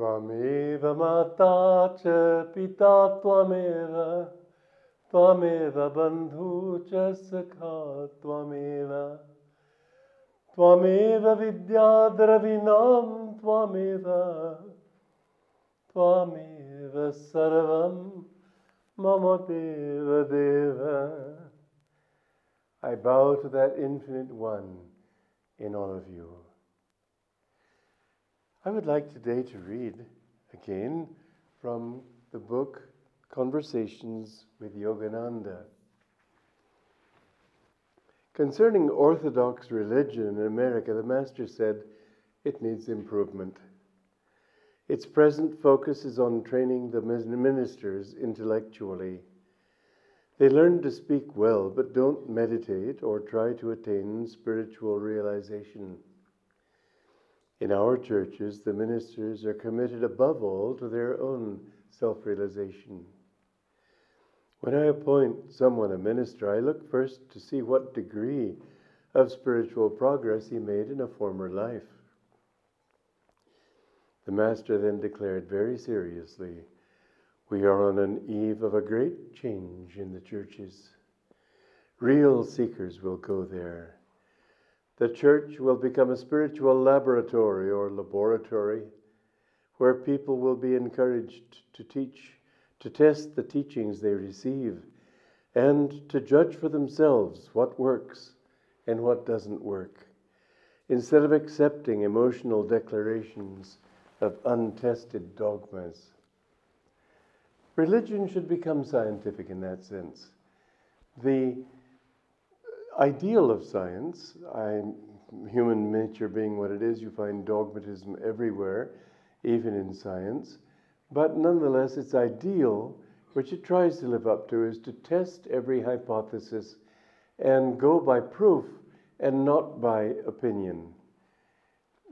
Tvameva mata cha pita tvameva, tvameva bandhu cha sakha tvameva, tvameva vidya dravinam tvameva, tvameva sarvam mama deva deva. I bow to that infinite one in all of you. I would like today to read again from the book Conversations with Yogananda. Concerning Orthodox religion in America, the Master said it needs improvement. Its present focus is on training the ministers intellectually. They learn to speak well, but don't meditate or try to attain spiritual realization. In our churches, the ministers are committed above all to their own self-realization. When I appoint someone a minister, I look first to see what degree of spiritual progress he made in a former life. The Master then declared very seriously, "We are on an eve of a great change in the churches. Real seekers will go there. The church will become a spiritual laboratory or laboratory where people will be encouraged to teach, to test the teachings they receive, and to judge for themselves what works and what doesn't work, instead of accepting emotional declarations of untested dogmas." Religion should become scientific in that sense. The ideal of science, human nature being what it is, you find dogmatism everywhere, even in science, but nonetheless its ideal, which it tries to live up to, is to test every hypothesis and go by proof and not by opinion.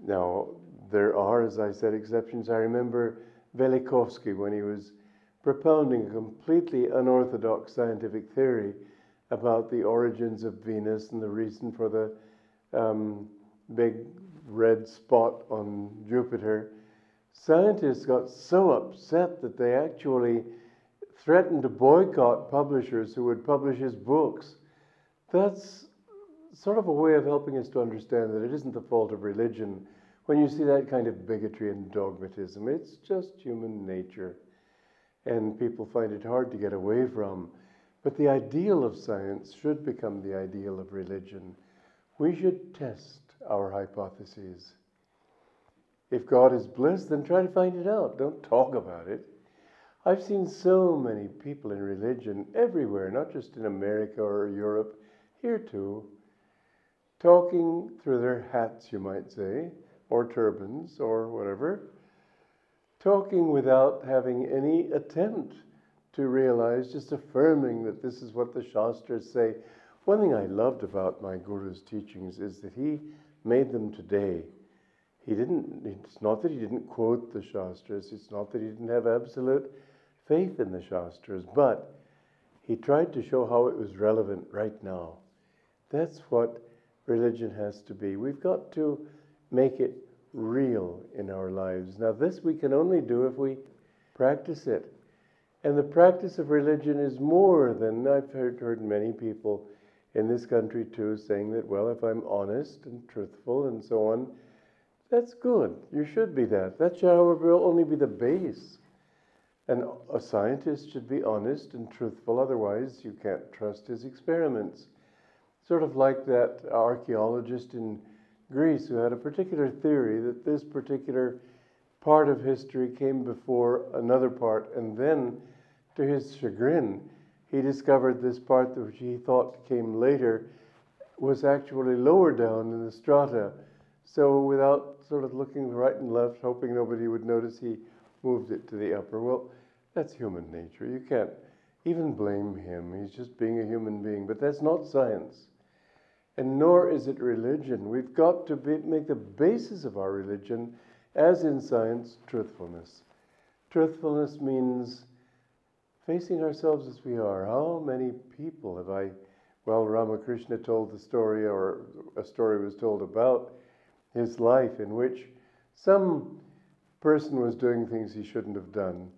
Now, there are, as I said, exceptions. I remember Velikovsky when he was propounding a completely unorthodox scientific theory about the origins of Venus and the reason for the big red spot on Jupiter. Scientists got so upset that they actually threatened to boycott publishers who would publish his books. That's sort of a way of helping us to understand that it isn't the fault of religion when you see that kind of bigotry and dogmatism. It's just human nature, and people find it hard to get away from. But the ideal of science should become the ideal of religion. We should test our hypotheses. If God is bliss, then try to find it out. Don't talk about it. I've seen so many people in religion everywhere, not just in America or Europe, here too, talking through their hats, you might say, or turbans, or whatever, talking without having any attempt to realize, just affirming that this is what the Shastras say. One thing I loved about my Guru's teachings is that he made them today. It's not that he didn't quote the Shastras, it's not that he didn't have absolute faith in the Shastras, but he tried to show how it was relevant right now. That's what religion has to be. We've got to make it real in our lives. Now, this we can only do if we practice it. And the practice of religion is more than, I've heard many people in this country too saying that, well, if I'm honest and truthful and so on, that's good. You should be that. That should, however, only be the base. And a scientist should be honest and truthful, otherwise you can't trust his experiments. Sort of like that archaeologist in Greece who had a particular theory that this particular part of history came before another part, and then, to his chagrin, he discovered this part which he thought came later was actually lower down in the strata. So without sort of looking right and left, hoping nobody would notice, he moved it to the upper. Well, that's human nature. You can't even blame him. He's just being a human being. But that's not science. And nor is it religion. We've got to make the basis of our religion, as in science, truthfulness. Truthfulness means facing ourselves as we are. How many people have Ramakrishna told the story, or a story was told about his life in which some person was doing things he shouldn't have done,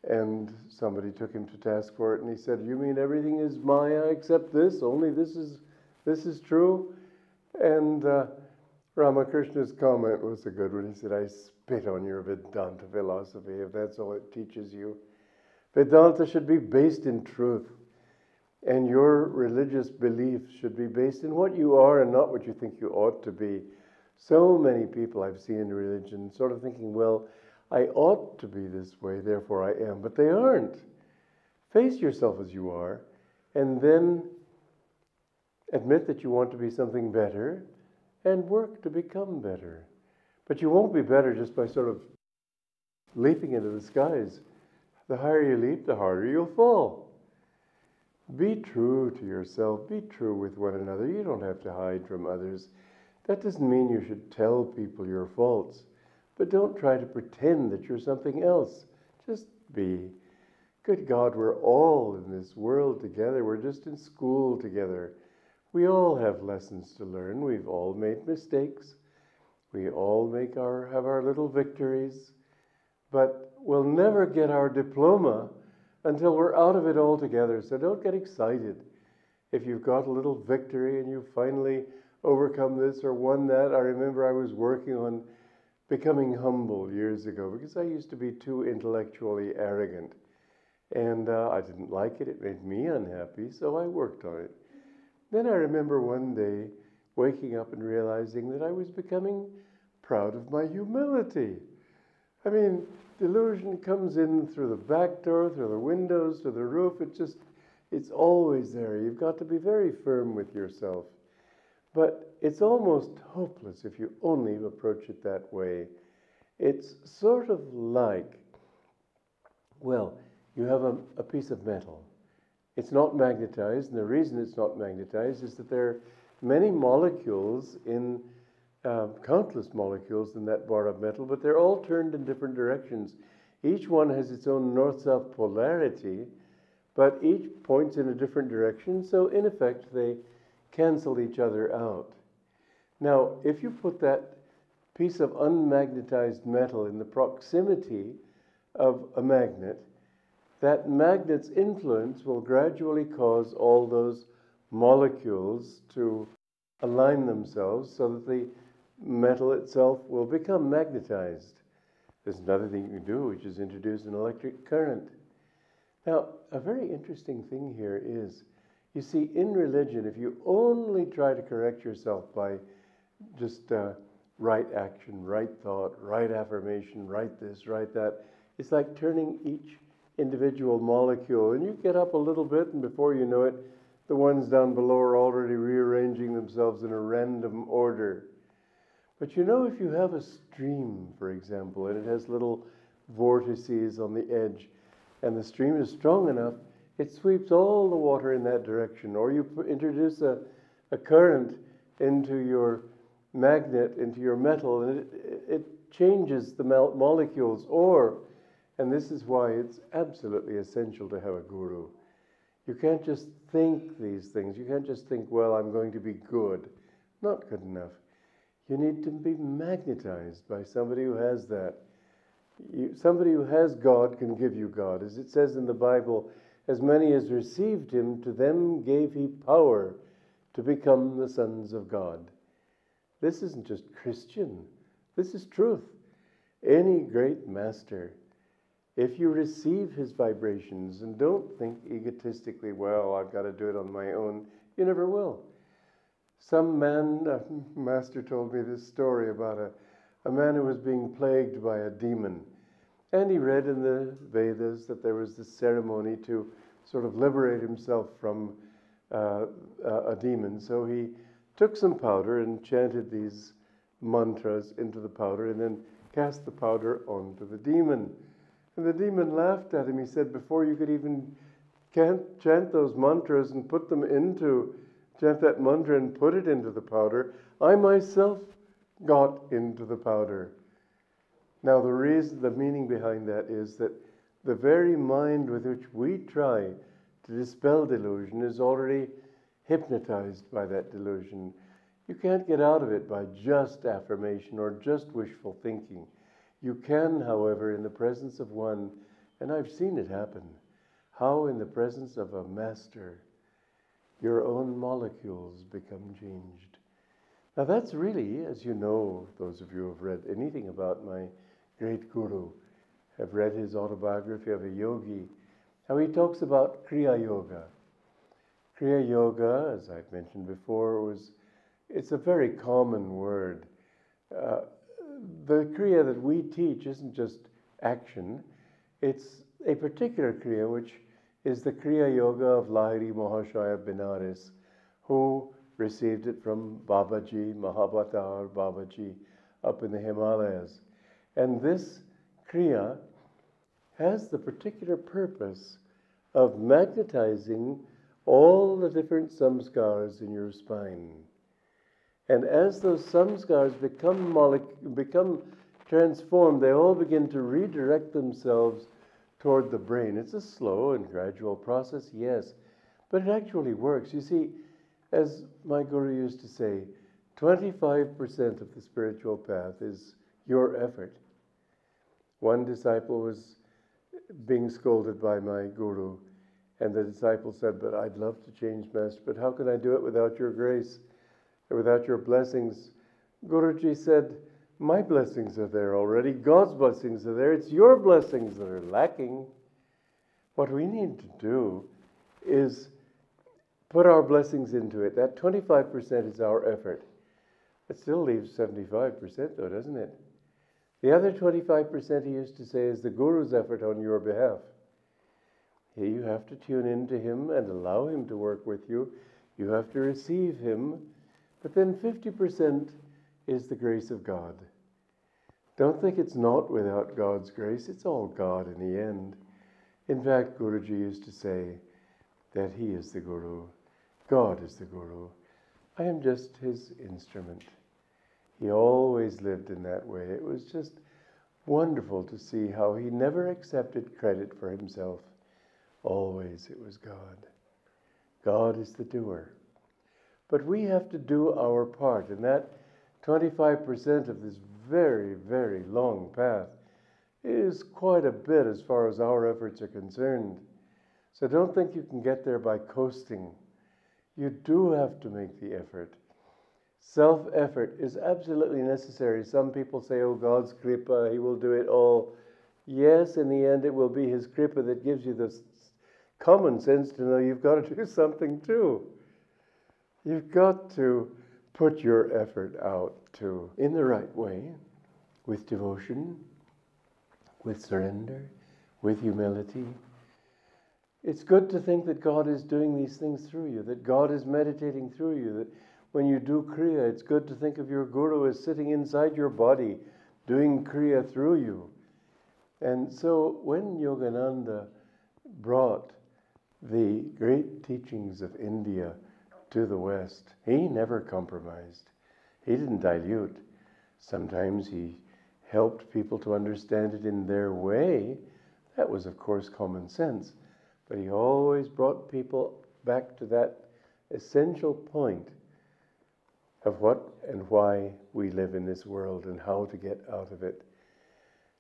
and somebody took him to task for it, and he said, "You mean everything is Maya except this? Only this is true?" And Ramakrishna's comment was a good one. He said, "I spit on your Vedanta philosophy if that's all it teaches you. Vedanta should be based in truth, and your religious beliefs should be based in what you are and not what you think you ought to be." So many people I've seen in religion sort of thinking, well, I ought to be this way, therefore I am, but they aren't. Face yourself as you are, and then admit that you want to be something better, and work to become better. But you won't be better just by sort of leaping into the skies. The higher you leap, the harder you'll fall. Be true to yourself. Be true with one another. You don't have to hide from others. That doesn't mean you should tell people your faults. But don't try to pretend that you're something else. Just be. Good God, we're all in this world together. We're just in school together. We all have lessons to learn. We've all made mistakes. We all have our little victories. But we'll never get our diploma until we're out of it altogether. So don't get excited if you've got a little victory and you finally overcome this or won that. I remember I was working on becoming humble years ago because I used to be too intellectually arrogant. And I didn't like it. It made me unhappy, so I worked on it. Then I remember one day waking up and realizing that I was becoming proud of my humility. I mean, delusion comes in through the back door, through the windows, through the roof. It's always there. You've got to be very firm with yourself. But it's almost hopeless if you only approach it that way. It's sort of like, well, you have a piece of metal. It's not magnetized, and the reason it's not magnetized is that there are many molecules countless molecules in that bar of metal, but they're all turned in different directions. Each one has its own north-south polarity, but each points in a different direction, so in effect they cancel each other out. Now, if you put that piece of unmagnetized metal in the proximity of a magnet, that magnet's influence will gradually cause all those molecules to align themselves so that the metal itself will become magnetized. There's another thing you can do, which is introduce an electric current. Now, a very interesting thing here is, you see, in religion, if you only try to correct yourself by just right action, right thought, right affirmation, right this, right that, it's like turning each individual molecule, and you get up a little bit, and before you know it, the ones down below are already rearranging themselves in a random order. But you know, if you have a stream, for example, and it has little vortices on the edge, and the stream is strong enough, it sweeps all the water in that direction. Or you introduce a current into your magnet, into your metal, and it changes the molecules. Or, and this is why it's absolutely essential to have a guru. You can't just think these things. You can't just think, well, I'm going to be good. Not good enough. You need to be magnetized by somebody who has that. Somebody who has God can give you God. As it says in the Bible, as many as received him, to them gave he power to become the sons of God. This isn't just Christian. This is truth. Any great master, if you receive his vibrations and don't think egotistically, well, I've got to do it on my own, you never will. Some man, a master told me this story about a man who was being plagued by a demon. And he read in the Vedas that there was this ceremony to sort of liberate himself from a demon. So he took some powder and chanted these mantras into the powder and then cast the powder onto the demon. And the demon laughed at him. He said, before you could even chant those mantras and chant that mantra and put it into the powder, I myself got into the powder. Now the meaning behind that is that the very mind with which we try to dispel delusion is already hypnotized by that delusion. You can't get out of it by just affirmation or just wishful thinking. You can, however, in the presence of one, and I've seen it happen, how in the presence of a master, your own molecules become changed. Now that's really, as you know, those of you who have read anything about my great guru, have read his autobiography of a yogi, how he talks about Kriya Yoga. Kriya Yoga, as I've mentioned before, it's a very common word. The Kriya that we teach isn't just action, it's a particular Kriya, which is the Kriya Yoga of Lahiri Mahashaya Benares, who received it from Babaji, Mahabatar Babaji, up in the Himalayas. And this Kriya has the particular purpose of magnetizing all the different samskars in your spine. And as those samskars become transformed, they all begin to redirect themselves toward the brain. It's a slow and gradual process, yes, but it actually works. You see, as my guru used to say, 25% of the spiritual path is your effort. One disciple was being scolded by my guru, and the disciple said, "But I'd love to change, Master, but how can I do it without your grace, without your blessings?" Guruji said, "My blessings are there already. God's blessings are there. It's your blessings that are lacking. What we need to do is put our blessings into it. That 25% is our effort. It still leaves 75% though, doesn't it? The other 25%, he used to say, is the Guru's effort on your behalf. Here you have to tune into him and allow him to work with you. You have to receive him. But then 50% is the grace of God. Don't think it's not without God's grace. It's all God in the end. In fact, Guruji used to say that he is the Guru. God is the Guru. I am just his instrument. He always lived in that way. It was just wonderful to see how he never accepted credit for himself. Always it was God. God is the doer. But we have to do our part, and that 25% of this very, very long path is quite a bit as far as our efforts are concerned. So don't think you can get there by coasting. You do have to make the effort. Self-effort is absolutely necessary. Some people say, oh, God's Kripa, he will do it all. Yes, in the end it will be his Kripa that gives you the common sense to know you've got to do something too. You've got to put your effort out too, in the right way, with devotion, with surrender, with humility. It's good to think that God is doing these things through you, that God is meditating through you, that when you do Kriya, it's good to think of your Guru as sitting inside your body, doing Kriya through you. And so when Yogananda brought the great teachings of India to the West, he never compromised. He didn't dilute. Sometimes he helped people to understand it in their way. That was, of course, common sense. But he always brought people back to that essential point of what and why we live in this world and how to get out of it.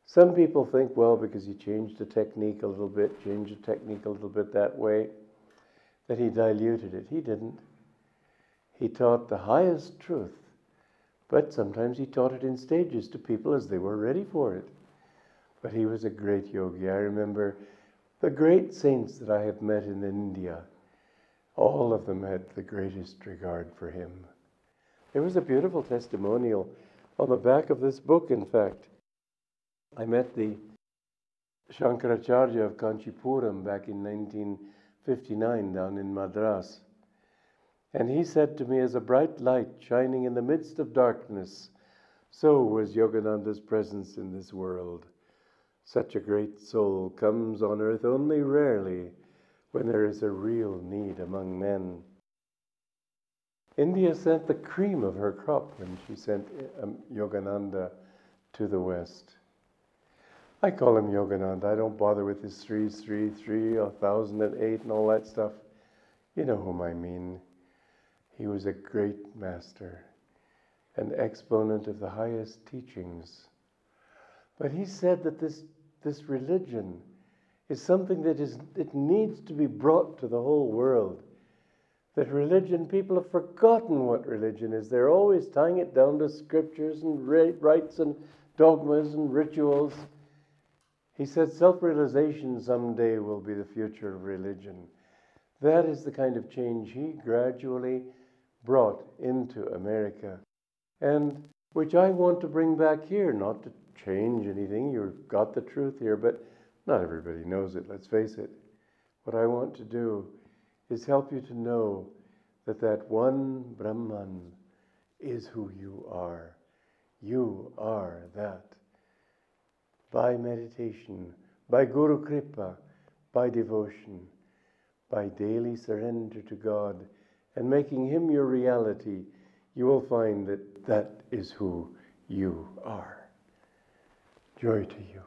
Some people think, well, because he changed the technique a little bit, that way, that he diluted it. He didn't. He taught the highest truth, but sometimes he taught it in stages to people as they were ready for it. But he was a great yogi. I remember the great saints that I have met in India, all of them had the greatest regard for him. There was a beautiful testimonial on the back of this book, in fact. I met the Shankaracharya of Kanchipuram back in 1959 down in Madras. And he said to me, as a bright light shining in the midst of darkness, so was Yogananda's presence in this world. Such a great soul comes on earth only rarely when there is a real need among men. India sent the cream of her crop when she sent Yogananda to the West. I call him Yogananda. I don't bother with his 333, 1008 and all that stuff. You know whom I mean. He was a great master, an exponent of the highest teachings. But he said that this religion is something that it needs to be brought to the whole world. That religion, people have forgotten what religion is. They're always tying it down to scriptures and rites and dogmas and rituals. He said self-realization someday will be the future of religion. That is the kind of change he gradually brought into America, and which I want to bring back here, not to change anything. You've got the truth here, but not everybody knows it, let's face it. What I want to do is help you to know that that one Brahman is who you are. You are that. By meditation, by Guru Kripa, by devotion, by daily surrender to God and making Him your reality, you will find that that is who you are. Joy to you.